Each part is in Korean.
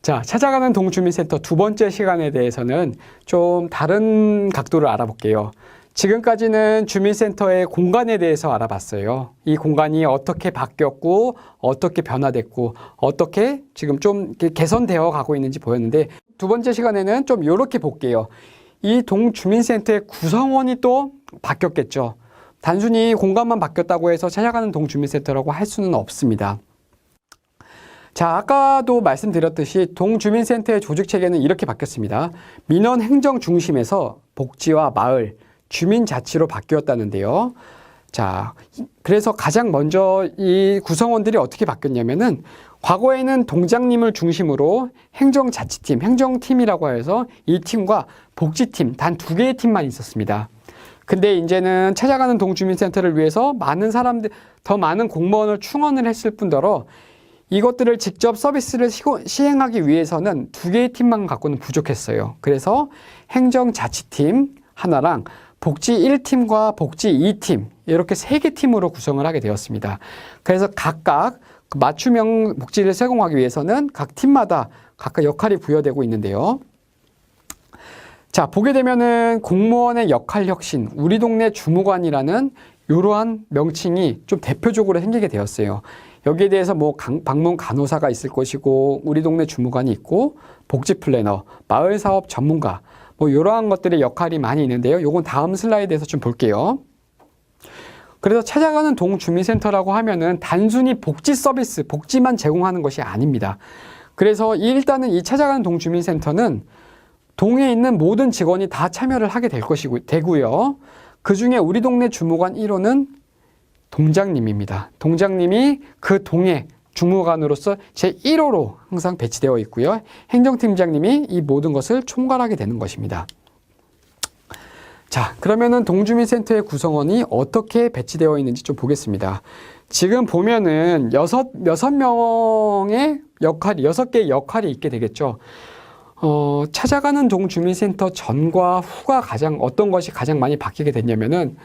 자, 찾아가는 동주민센터 두 번째 시간에 대해서는 좀 다른 각도를 알아볼게요. 지금까지는 주민센터의 공간에 대해서 알아봤어요. 이 공간이 어떻게 바뀌었고, 어떻게 변화됐고, 어떻게 지금 좀 개선되어 가고 있는지 보였는데, 두 번째 시간에는 좀 이렇게 볼게요. 이 동주민센터의 구성원이 또 바뀌었겠죠. 단순히 공간만 바뀌었다고 해서 찾아가는 동주민센터라고 할 수는 없습니다. 자, 아까도 말씀드렸듯이 동주민센터의 조직체계는 이렇게 바뀌었습니다. 민원 행정 중심에서 복지와 마을, 주민자치로 바뀌었다는데요. 자, 그래서 가장 먼저 이 구성원들이 어떻게 바뀌었냐면은 과거에는 동장님을 중심으로 행정자치팀, 행정팀이라고 해서 이 팀과 복지팀, 단 두 개의 팀만 있었습니다. 근데 이제는 찾아가는 동주민센터를 위해서 많은 사람들, 더 많은 공무원을 충원을 했을 뿐더러 이것들을 직접 서비스를 시행하기 위해서는 두 개의 팀만 갖고는 부족했어요. 그래서 행정자치팀 하나랑 복지 1팀과 복지 2팀 이렇게 세 개 팀으로 구성을 하게 되었습니다. 그래서 각각 맞춤형 복지를 제공하기 위해서는 각 팀마다 각각 역할이 부여되고 있는데요. 자, 보게 되면은 공무원의 역할 혁신, 우리 동네 주무관이라는 이러한 명칭이 좀 대표적으로 생기게 되었어요. 여기에 대해서 뭐 방문 간호사가 있을 것이고, 우리 동네 주무관이 있고, 복지 플래너, 마을 사업 전문가, 뭐 이러한 것들의 역할이 많이 있는데요. 요건 다음 슬라이드에서 좀 볼게요. 그래서 찾아가는 동주민센터라고 하면은 단순히 복지 서비스, 복지만 제공하는 것이 아닙니다. 그래서 일단은 이 찾아가는 동주민센터는 동에 있는 모든 직원이 다 참여를 하게 되고요. 그 중에 우리 동네 주무관 1호는 동장님입니다. 동장님이 그 동의 주무관으로서 제1호로 항상 배치되어 있고요. 행정팀장님이 이 모든 것을 총괄하게 되는 것입니다. 자, 그러면은 동주민센터의 구성원이 어떻게 배치되어 있는지 좀 보겠습니다. 지금 보면은 여섯 명의 역할이, 6개의 역할이 있게 되겠죠. 찾아가는 동주민센터 전과 후가 어떤 것이 가장 많이 바뀌게 됐냐면은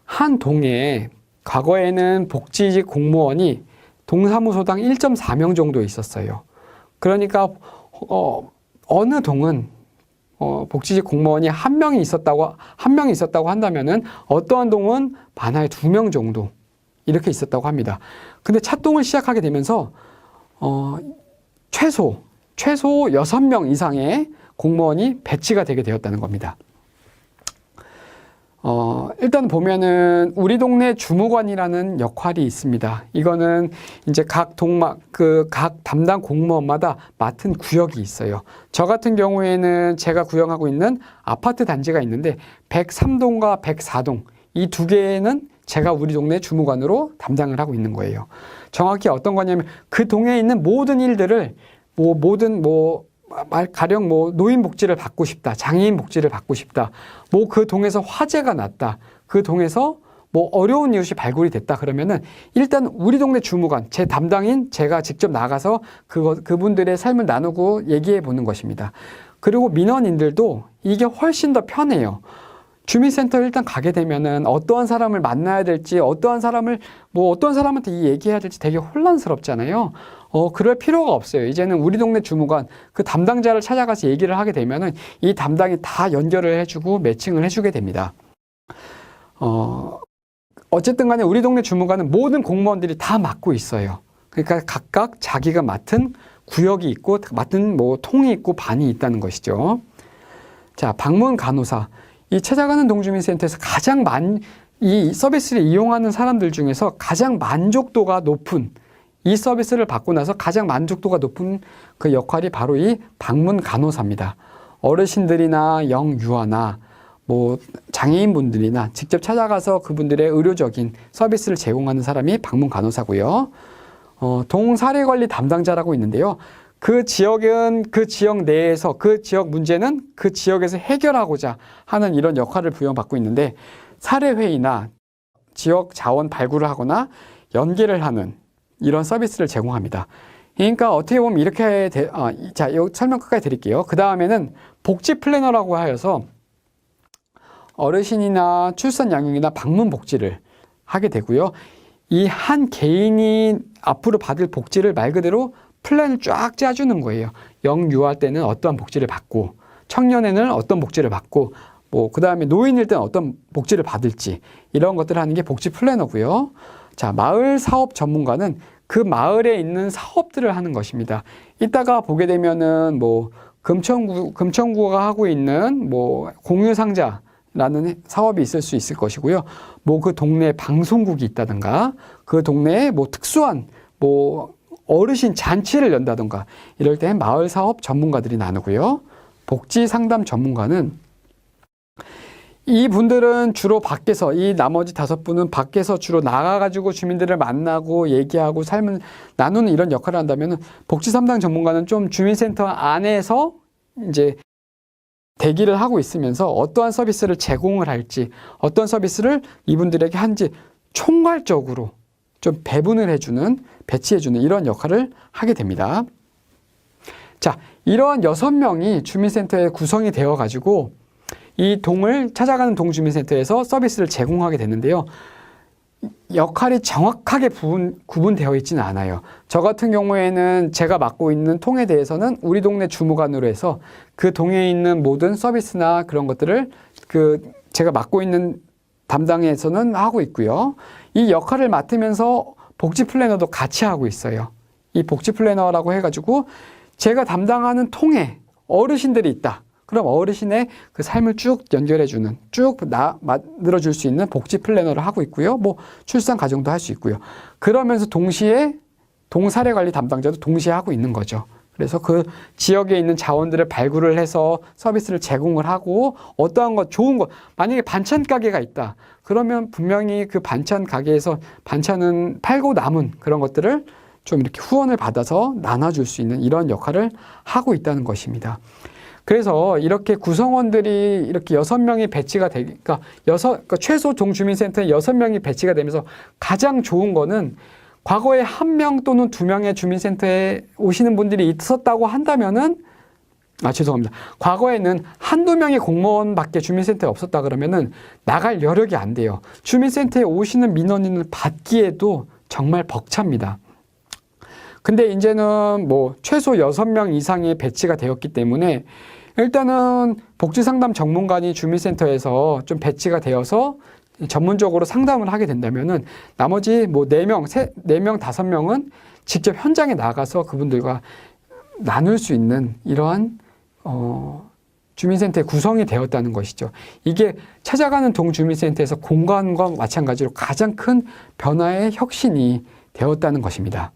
한 동에 과거에는 복지직 공무원이 동사무소당 1.4명 정도 있었어요. 그러니까 어느 동은 복지직 공무원이 한 명이 있었다고 한다면은 어떠한 동은 반하에 2명 정도 이렇게 있었다고 합니다. 근데 차동을 시작하게 되면서 최소 6명 이상의 공무원이 배치가 되게 되었다는 겁니다. 일단 보면은 우리 동네 주무관이라는 역할이 있습니다. 이거는 이제 각 담당 공무원마다 맡은 구역이 있어요. 저 같은 경우에는 제가 구역하고 있는 아파트 단지가 있는데 103동과 104동 이 두 개는 제가 우리 동네 주무관으로 담당을 하고 있는 거예요. 정확히 어떤 거냐면 그 동에 있는 모든 일들을 가령 노인 복지를 받고 싶다, 장애인 복지를 받고 싶다, 그 동에서 화재가 났다, 그 동에서 어려운 이웃이 발굴이 됐다 그러면은 일단 우리 동네 주무관, 제 담당인 제가 직접 나가서 그분들의 삶을 나누고 얘기해 보는 것입니다. 그리고 민원인들도 이게 훨씬 더 편해요. 주민센터 일단 가게 되면은 어떠한 사람을 만나야 될지, 어떤 사람한테 이 얘기해야 될지 되게 혼란스럽잖아요. 그럴 필요가 없어요. 이제는 우리 동네 주무관, 그 담당자를 찾아가서 얘기를 하게 되면은 이 담당이 다 연결을 해주고 매칭을 해주게 됩니다. 어쨌든 간에 우리 동네 주무관은 모든 공무원들이 다 맡고 있어요. 그러니까 각각 자기가 맡은 구역이 있고, 맡은 통이 있고 반이 있다는 것이죠. 자, 방문 간호사. 이 찾아가는 동주민센터에서 이 서비스를 이용하는 사람들 중에서 가장 만족도가 높은, 이 서비스를 받고 나서 가장 만족도가 높은 그 역할이 바로 이 방문 간호사입니다. 어르신들이나 영유아나 장애인분들이나 직접 찾아가서 그분들의 의료적인 서비스를 제공하는 사람이 방문 간호사고요. 동사례관리 담당자라고 있는데요. 그 지역은 그 지역 내에서 그 지역 문제는 그 지역에서 해결하고자 하는 이런 역할을 부여받고 있는데, 사례회의나 지역 자원 발굴을 하거나 연계를 하는 이런 서비스를 제공합니다. 그러니까 어떻게 보면 이렇게 여기 설명 끝까지 드릴게요. 그 다음에는 복지 플래너라고 하여서 어르신이나 출산 양육이나 방문 복지를 하게 되고요. 이 한 개인이 앞으로 받을 복지를 말 그대로 플랜을 쫙 짜주는 거예요. 영유아 때는 어떠한 복지를 받고, 청년에는 어떤 복지를 받고, 그 다음에 노인일 때는 어떤 복지를 받을지, 이런 것들을 하는 게 복지 플래너고요. 자, 마을 사업 전문가는 그 마을에 있는 사업들을 하는 것입니다. 이따가 보게 되면은 금천구가 하고 있는 공유상자라는 사업이 있을 수 있을 것이고요. 그 동네에 방송국이 있다든가, 그 동네에 특수한 어르신 잔치를 연다든가, 이럴 때는 마을 사업 전문가들이 나누고요. 복지 상담 전문가는 이분들은 주로 밖에서, 이 나머지 5분은 밖에서 주로 나가가지고 주민들을 만나고 얘기하고 삶을 나누는 이런 역할을 한다면은, 복지 상담 전문가는 좀 주민센터 안에서 이제 대기를 하고 있으면서 어떠한 서비스를 제공을 할지, 어떤 서비스를 이분들에게 한지 총괄적으로 좀 배분을 해주는, 배치해주는 이런 역할을 하게 됩니다. 자, 이러한 6명이 주민센터에 구성이 되어가지고 이 동을 찾아가는 동주민센터에서 서비스를 제공하게 되는데요. 역할이 정확하게 구분되어 있지는 않아요. 저 같은 경우에는 제가 맡고 있는 통에 대해서는 우리 동네 주무관으로 해서 그 동에 있는 모든 서비스나 그런 것들을 제가 맡고 있는 담당에서는 하고 있고요. 이 역할을 맡으면서 복지 플래너도 같이 하고 있어요. 이 복지 플래너라고 해가지고 제가 담당하는 통에 어르신들이 있다. 그럼 어르신의 그 삶을 쭉 연결해주는, 쭉 만들어줄 수 있는 복지 플래너를 하고 있고요. 출산 가정도 할 수 있고요. 그러면서 동시에 동사례관리 담당자도 동시에 하고 있는 거죠. 그래서 그 지역에 있는 자원들을 발굴을 해서 서비스를 제공을 하고, 어떠한 것, 좋은 것, 만약에 반찬 가게가 있다. 그러면 분명히 그 반찬 가게에서 반찬은 팔고 남은 그런 것들을 좀 이렇게 후원을 받아서 나눠줄 수 있는 이런 역할을 하고 있다는 것입니다. 그래서 이렇게 구성원들이 이렇게 6명이 배치가 되니까, 최소 동주민센터에 6명이 배치가 되면서 가장 좋은 거는, 과거에 1명 또는 2명의 주민센터에 오시는 분들이 있었다고 한다면은, 죄송합니다. 과거에는 1~2명의 공무원밖에 주민센터에 없었다 그러면은 나갈 여력이 안 돼요. 주민센터에 오시는 민원인을 받기에도 정말 벅찹니다. 근데 이제는 최소 6명 이상의 배치가 되었기 때문에, 일단은 복지상담 전문가니 주민센터에서 좀 배치가 되어서 전문적으로 상담을 하게 된다면은, 나머지 4명, 5명은 직접 현장에 나가서 그분들과 나눌 수 있는 이러한 주민센터의 구성이 되었다는 것이죠. 이게 찾아가는 동주민센터에서 공간과 마찬가지로 가장 큰 변화의 혁신이 되었다는 것입니다.